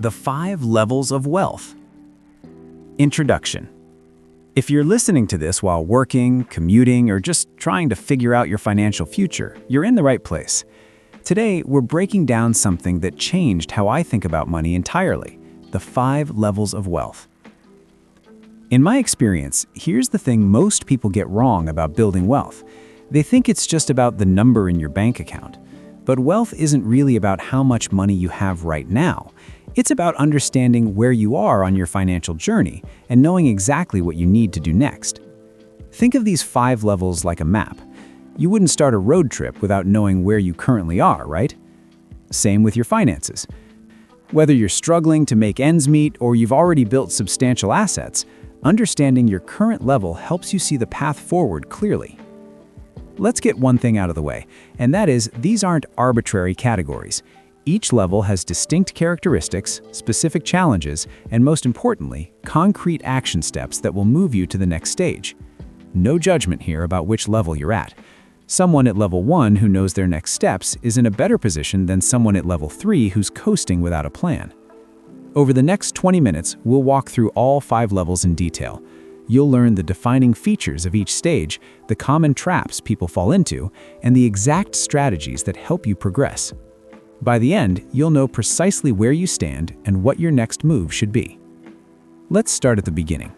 The 5 Levels of Wealth. Introduction. If you're listening to this while working, commuting, or just trying to figure out your financial future, you're in the right place. Today, we're breaking down something that changed how I think about money entirely: the 5 levels of wealth. In my experience, here's the thing most people get wrong about building wealth. They think it's just about the number in your bank account. But wealth isn't really about how much money you have right now. It's about understanding where you are on your financial journey and knowing exactly what you need to do next. Think of these 5 levels like a map. You wouldn't start a road trip without knowing where you currently are, right? Same with your finances. Whether you're struggling to make ends meet or you've already built substantial assets, understanding your current level helps you see the path forward clearly. Let's get one thing out of the way, and that is these aren't arbitrary categories. Each level has distinct characteristics, specific challenges, and most importantly, concrete action steps that will move you to the next stage. No judgment here about which level you're at. Someone at level 1 who knows their next steps is in a better position than someone at level 3 who's coasting without a plan. Over the next 20 minutes, we'll walk through all 5 levels in detail. You'll learn the defining features of each stage, the common traps people fall into, and the exact strategies that help you progress. By the end, you'll know precisely where you stand and what your next move should be. Let's start at the beginning.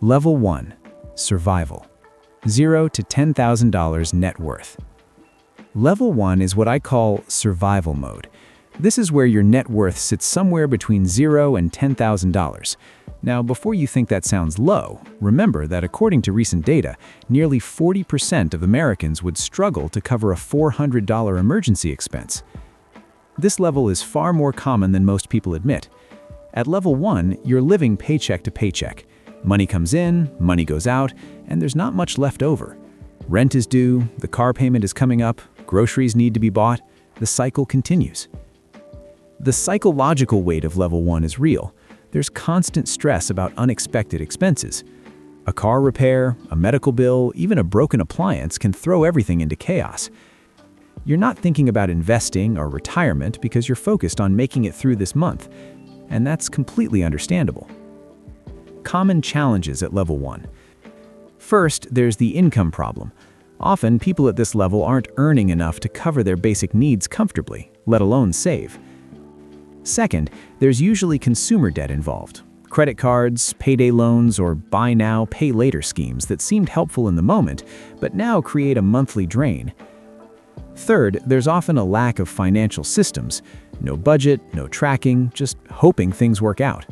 Level 1. Survival. $0 to $10,000 net worth. Level 1 is what I call survival mode. This is where your net worth sits somewhere between $0 and $10,000. Now, before you think that sounds low, remember that according to recent data, nearly 40% of Americans would struggle to cover a $400 emergency expense. This level is far more common than most people admit. At level 1, you're living paycheck to paycheck. Money comes in, money goes out, and there's not much left over. Rent is due, the car payment is coming up, groceries need to be bought, the cycle continues. The psychological weight of level 1 is real. There's constant stress about unexpected expenses. A car repair, a medical bill, even a broken appliance can throw everything into chaos. You're not thinking about investing or retirement because you're focused on making it through this month, and that's completely understandable. Common challenges at level 1. First, there's the income problem. Often, people at this level aren't earning enough to cover their basic needs comfortably, let alone save. Second, there's usually consumer debt involved. Credit cards, payday loans, or buy now, pay later schemes that seemed helpful in the moment, but now create a monthly drain. Third, there's often a lack of financial systems. No budget, no tracking, just hoping things work out.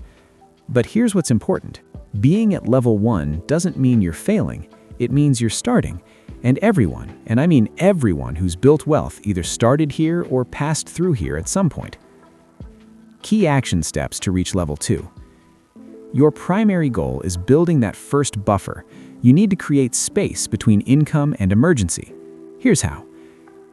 But here's what's important. Being at level 1 doesn't mean you're failing. It means you're starting. And everyone, and I mean everyone who's built wealth either started here or passed through here at some point. Key action steps to reach level 2. Your primary goal is building that first buffer. You need to create space between income and emergency. Here's how.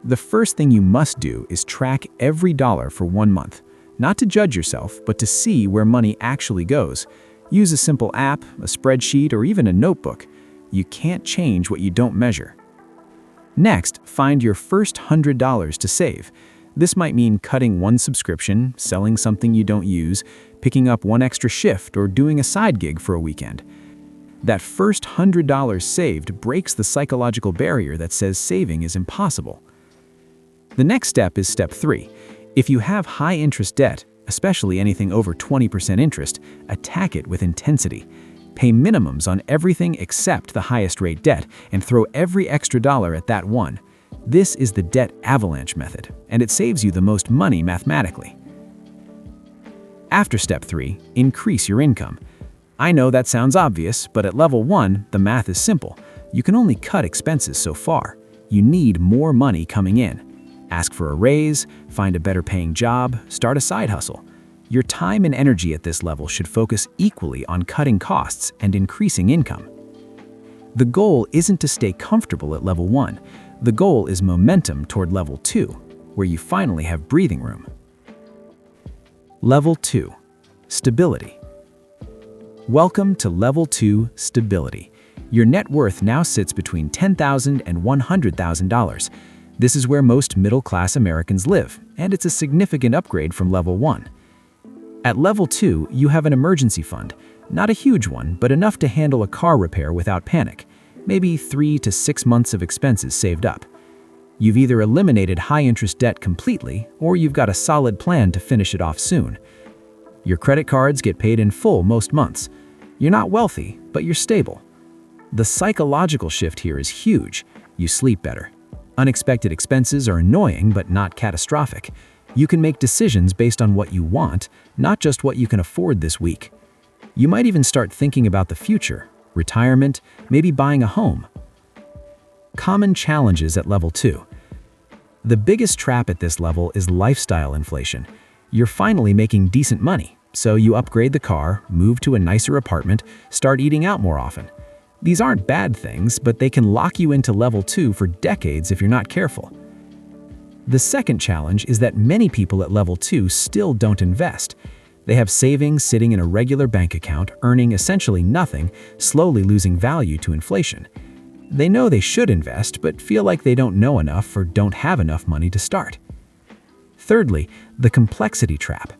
The first thing you must do is track every dollar for 1 month. Not to judge yourself, but to see where money actually goes. Use a simple app, a spreadsheet, or even a notebook. You can't change what you don't measure. Next, find your first $100 to save. This might mean cutting one subscription, selling something you don't use, picking up one extra shift, or doing a side gig for a weekend. That first $100 saved breaks the psychological barrier that says saving is impossible. The next step is step 3. If you have high-interest debt, especially anything over 20% interest, attack it with intensity. Pay minimums on everything except the highest rate debt and throw every extra dollar at that one. This is the debt avalanche method, and it saves you the most money mathematically. After step 3, increase your income. I know that sounds obvious, but at level 1, the math is simple. You can only cut expenses so far. You need more money coming in. Ask for a raise, find a better paying job, start a side hustle. Your time and energy at this level should focus equally on cutting costs and increasing income. The goal isn't to stay comfortable at level 1. The goal is momentum toward level 2, where you finally have breathing room. Level 2. Stability. Welcome to Level 2 Stability. Your net worth now sits between $10,000 and $100,000. This is where most middle-class Americans live, and it's a significant upgrade from level 1. At level 2, you have an emergency fund. Not a huge one, but enough to handle a car repair without panic. Maybe 3 to 6 months of expenses saved up. You've either eliminated high-interest debt completely, or you've got a solid plan to finish it off soon. Your credit cards get paid in full most months. You're not wealthy, but you're stable. The psychological shift here is huge. You sleep better. Unexpected expenses are annoying, but not catastrophic. You can make decisions based on what you want, not just what you can afford this week. You might even start thinking about the future, retirement, maybe buying a home. Common challenges at level 2. The biggest trap at this level is lifestyle inflation. You're finally making decent money, so you upgrade the car, move to a nicer apartment, start eating out more often. These aren't bad things, but they can lock you into level 2 for decades if you're not careful. The second challenge is that many people at level 2 still don't invest. They have savings sitting in a regular bank account, earning essentially nothing, slowly losing value to inflation. They know they should invest, but feel like they don't know enough or don't have enough money to start. Thirdly, the complexity trap.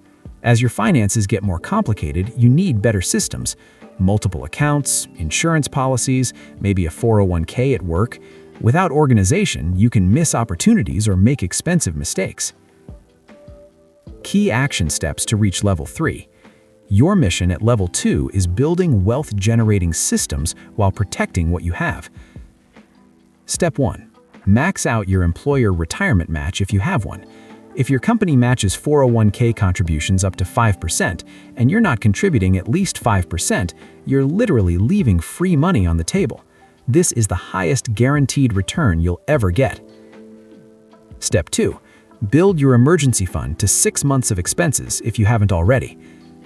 As your finances get more complicated, you need better systems. Multiple accounts, insurance policies, maybe a 401k at work. Without organization, you can miss opportunities or make expensive mistakes. Key action steps to reach level 3. Your mission at level 2 is building wealth-generating systems while protecting what you have. Step 1. Max out your employer retirement match if you have one. If your company matches 401k contributions up to 5% and you're not contributing at least 5%, you're literally leaving free money on the table. This is the highest guaranteed return you'll ever get. Step 2. Build your emergency fund to 6 months of expenses if you haven't already.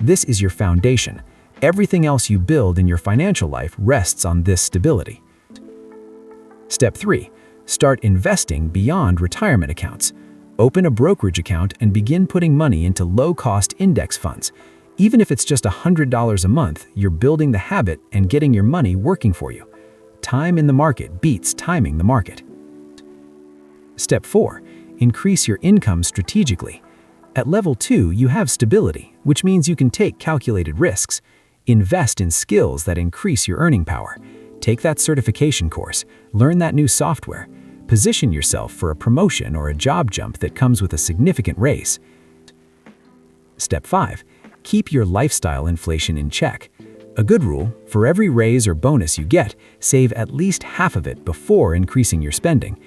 This is your foundation. Everything else you build in your financial life rests on this stability. Step 3. Start investing beyond retirement accounts. Open a brokerage account and begin putting money into low-cost index funds. Even if it's just $100 a month, you're building the habit and getting your money working for you. Time in the market beats timing the market. Step 4. Increase your income strategically. At level 2, you have stability, which means you can take calculated risks. Invest in skills that increase your earning power. Take that certification course, learn that new software. Position yourself for a promotion or a job jump that comes with a significant raise. Step 5. Keep your lifestyle inflation in check. A good rule, for every raise or bonus you get, save at least half of it before increasing your spending.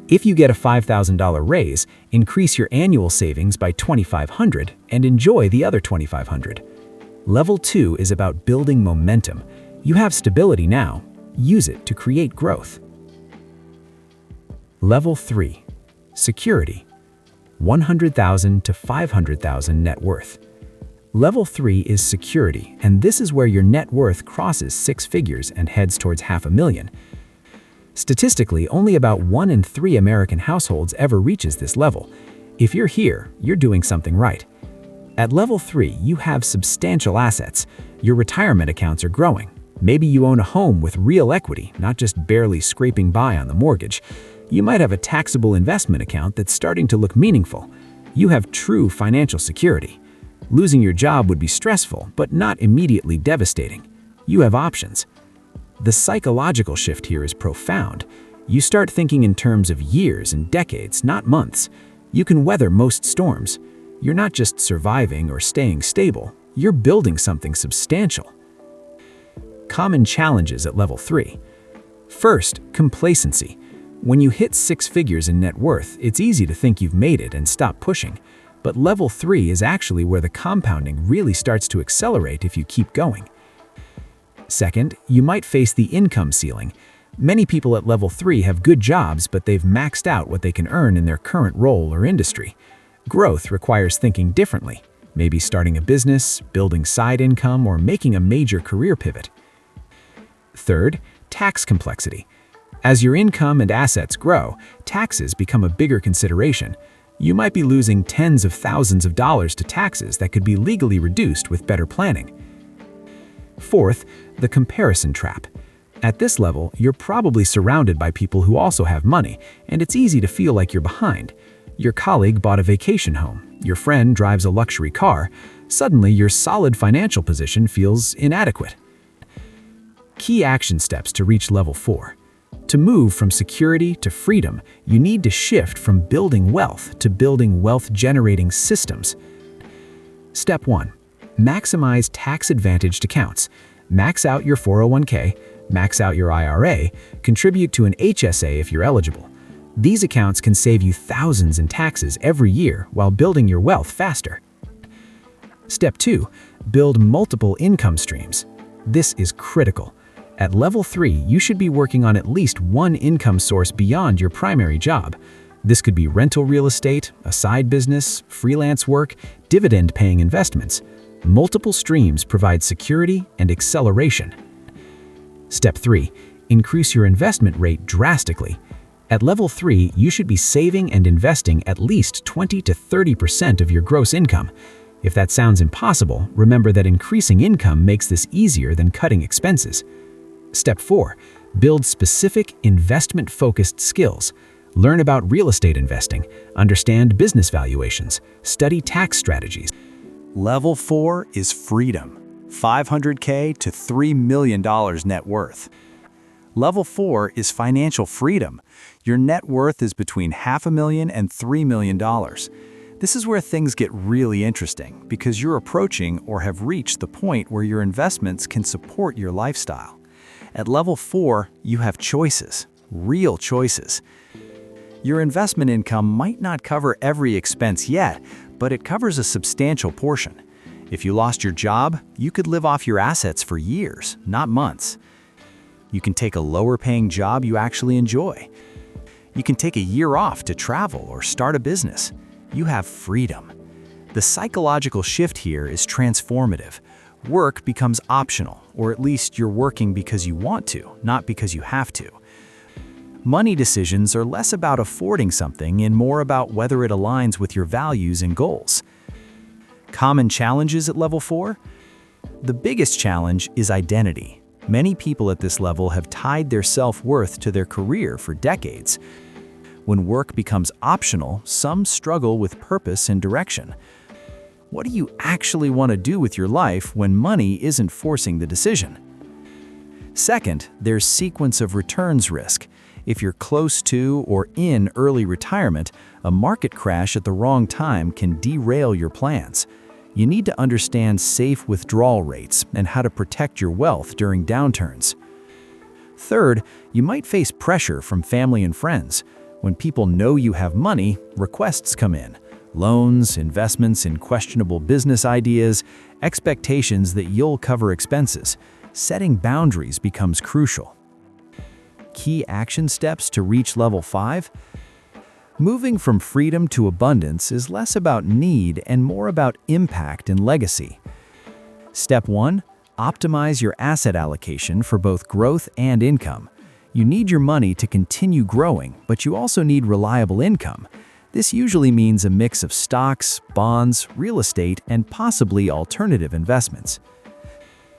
If you get a $5,000 raise, increase your annual savings by $2,500 and enjoy the other $2,500. Level 2 is about building momentum. You have stability now. Use it to create growth. Level 3. Security. $100,000 to $500,000 net worth. Level 3 is security, and this is where your net worth crosses 6 figures and heads towards $500,000. Statistically, only about 1 in 3 American households ever reaches this level. If you're here, you're doing something right. At level 3, you have substantial assets. Your retirement accounts are growing. Maybe you own a home with real equity, not just barely scraping by on the mortgage. You might have a taxable investment account that's starting to look meaningful. You have true financial security. Losing your job would be stressful, but not immediately devastating. You have options. The psychological shift here is profound. You start thinking in terms of years and decades, not months. You can weather most storms. You're not just surviving or staying stable, you're building something substantial. Common challenges at level 3. First, complacency. When you hit 6 figures in net worth, it's easy to think you've made it and stop pushing. But level 3 is actually where the compounding really starts to accelerate if you keep going. Second, you might face the income ceiling. Many people at level 3 have good jobs, but they've maxed out what they can earn in their current role or industry. Growth requires thinking differently, maybe starting a business, building side income, or making a major career pivot. Third, tax complexity. As your income and assets grow, taxes become a bigger consideration. You might be losing tens of thousands of dollars to taxes that could be legally reduced with better planning. Fourth, the comparison trap. At this level, you're probably surrounded by people who also have money, and it's easy to feel like you're behind. Your colleague bought a vacation home, your friend drives a luxury car. Suddenly, your solid financial position feels inadequate. Key action steps to reach level 4. To move from security to freedom, you need to shift from building wealth to building wealth-generating systems. Step 1. Maximize tax-advantaged accounts. Max out your 401k, max out your IRA, contribute to an HSA if you're eligible. These accounts can save you thousands in taxes every year while building your wealth faster. Step 2. Build multiple income streams. This is critical. At level 3, you should be working on at least one income source beyond your primary job. This could be rental real estate, a side business, freelance work, dividend-paying investments. Multiple streams provide security and acceleration. Step 3. Increase your investment rate drastically. At level 3, you should be saving and investing at least 20 to 30% of your gross income. If that sounds impossible, remember that increasing income makes this easier than cutting expenses. Step 4. Build specific investment-focused skills. Learn about real estate investing, understand business valuations, study tax strategies. Level 4 is freedom. $500K to $3 million net worth. Level 4 is financial freedom. Your net worth is between $500,000 and $3 million. This is where things get really interesting because you're approaching or have reached the point where your investments can support your lifestyle. At level 4, you have choices, real choices. Your investment income might not cover every expense yet, but it covers a substantial portion. If you lost your job, you could live off your assets for years, not months. You can take a lower-paying job you actually enjoy. You can take a year off to travel or start a business. You have freedom. The psychological shift here is transformative. Work becomes optional, or at least you're working because you want to, not because you have to. Money decisions are less about affording something and more about whether it aligns with your values and goals. Common challenges at level 4? The biggest challenge is identity. Many people at this level have tied their self-worth to their career for decades. When work becomes optional, some struggle with purpose and direction. What do you actually want to do with your life when money isn't forcing the decision? Second, there's sequence of returns risk. If you're close to or in early retirement, a market crash at the wrong time can derail your plans. You need to understand safe withdrawal rates and how to protect your wealth during downturns. Third, you might face pressure from family and friends. When people know you have money, requests come in. Loans, investments in questionable business ideas, expectations that you'll cover expenses. Setting boundaries becomes crucial. Key action steps to reach level 5? Moving from freedom to abundance is less about need and more about impact and legacy. Step 1. Optimize your asset allocation for both growth and income. You need your money to continue growing, but you also need reliable income. This usually means a mix of stocks, bonds, real estate, and possibly alternative investments.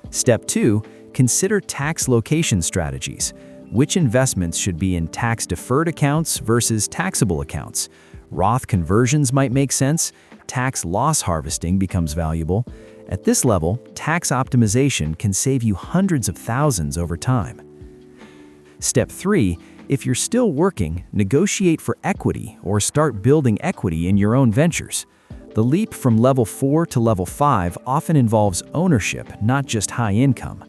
Step 2. Consider tax location strategies. Which investments should be in tax-deferred accounts versus taxable accounts? Roth conversions might make sense. Tax loss harvesting becomes valuable. At this level, tax optimization can save you hundreds of thousands over time. Step 3. If you're still working, negotiate for equity or start building equity in your own ventures. The leap from level 4 to level 5 often involves ownership, not just high income.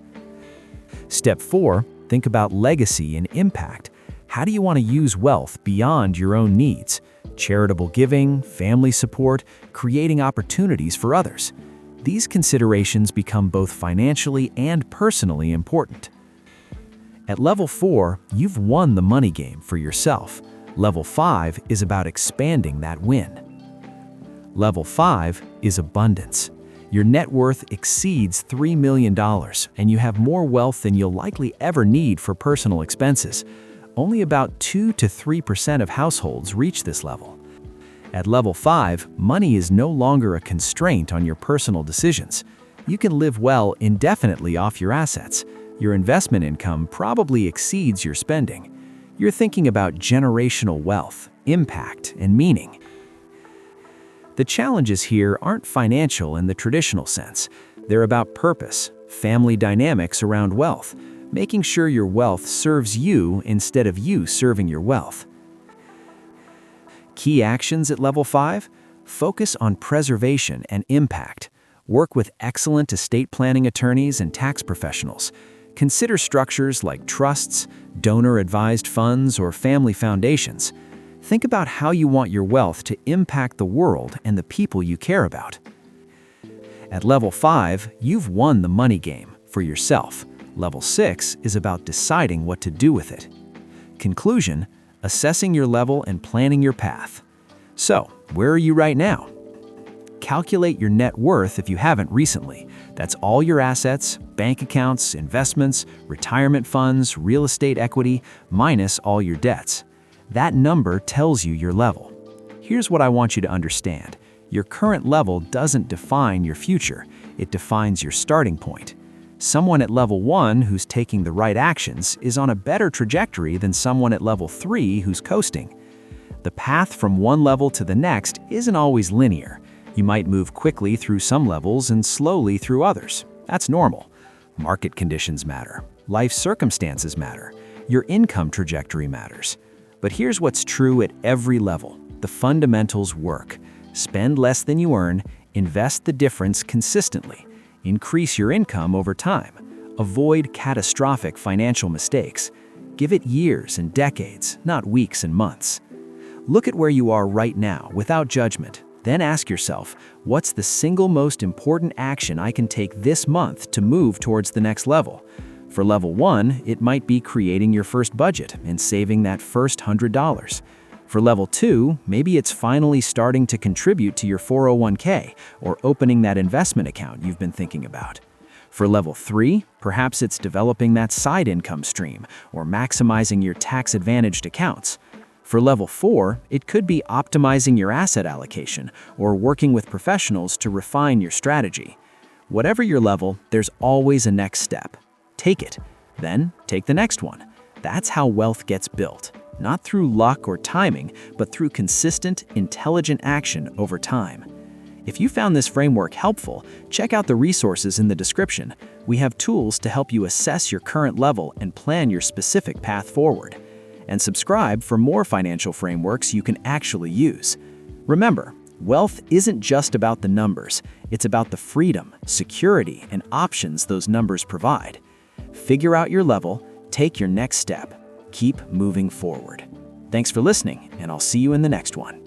Step 4. Think about legacy and impact. How do you want to use wealth beyond your own needs? Charitable giving, family support, creating opportunities for others. These considerations become both financially and personally important. At level 4, you've won the money game for yourself. Level 5 is about expanding that win. Level 5 is abundance. Your net worth exceeds $3 million, and you have more wealth than you'll likely ever need for personal expenses. Only about 2 to 3% of households reach this level. At level 5, money is no longer a constraint on your personal decisions. You can live well indefinitely off your assets. Your investment income probably exceeds your spending. You're thinking about generational wealth, impact, and meaning. The challenges here aren't financial in the traditional sense. They're about purpose, family dynamics around wealth, making sure your wealth serves you instead of you serving your wealth. Key actions at Level 5? Focus on preservation and impact. Work with excellent estate planning attorneys and tax professionals. Consider structures like trusts, donor-advised funds, or family foundations. Think about how you want your wealth to impact the world and the people you care about. At Level 5, you've won the money game for yourself. Level 6 is about deciding what to do with it. Conclusion: assessing your level and planning your path. So, where are you right now? Calculate your net worth if you haven't recently. That's all your assets, bank accounts, investments, retirement funds, real estate equity, minus all your debts. That number tells you your level. Here's what I want you to understand. Your current level doesn't define your future. It defines your starting point. Someone at Level 1 who's taking the right actions is on a better trajectory than someone at Level 3 who's coasting. The path from one level to the next isn't always linear. You might move quickly through some levels and slowly through others. That's normal. Market conditions matter. Life circumstances matter. Your income trajectory matters. But here's what's true at every level. The fundamentals work. Spend less than you earn, invest the difference consistently, increase your income over time, avoid catastrophic financial mistakes. Give it years and decades, not weeks and months. Look at where you are right now without judgment. Then ask yourself, what's the single most important action I can take this month to move towards the next level? For Level 1, it might be creating your first budget and saving that first $100. For Level 2, maybe it's finally starting to contribute to your 401k or opening that investment account you've been thinking about. For Level 3, perhaps it's developing that side income stream or maximizing your tax-advantaged accounts. For Level 4, it could be optimizing your asset allocation or working with professionals to refine your strategy. Whatever your level, there's always a next step. Take it, then take the next one. That's how wealth gets built, not through luck or timing, but through consistent, intelligent action over time. If you found this framework helpful, check out the resources in the description. We have tools to help you assess your current level and plan your specific path forward. And subscribe for more financial frameworks you can actually use. Remember, wealth isn't just about the numbers. It's about the freedom, security, and options those numbers provide. Figure out your level, take your next step, keep moving forward. Thanks for listening, and I'll see you in the next one.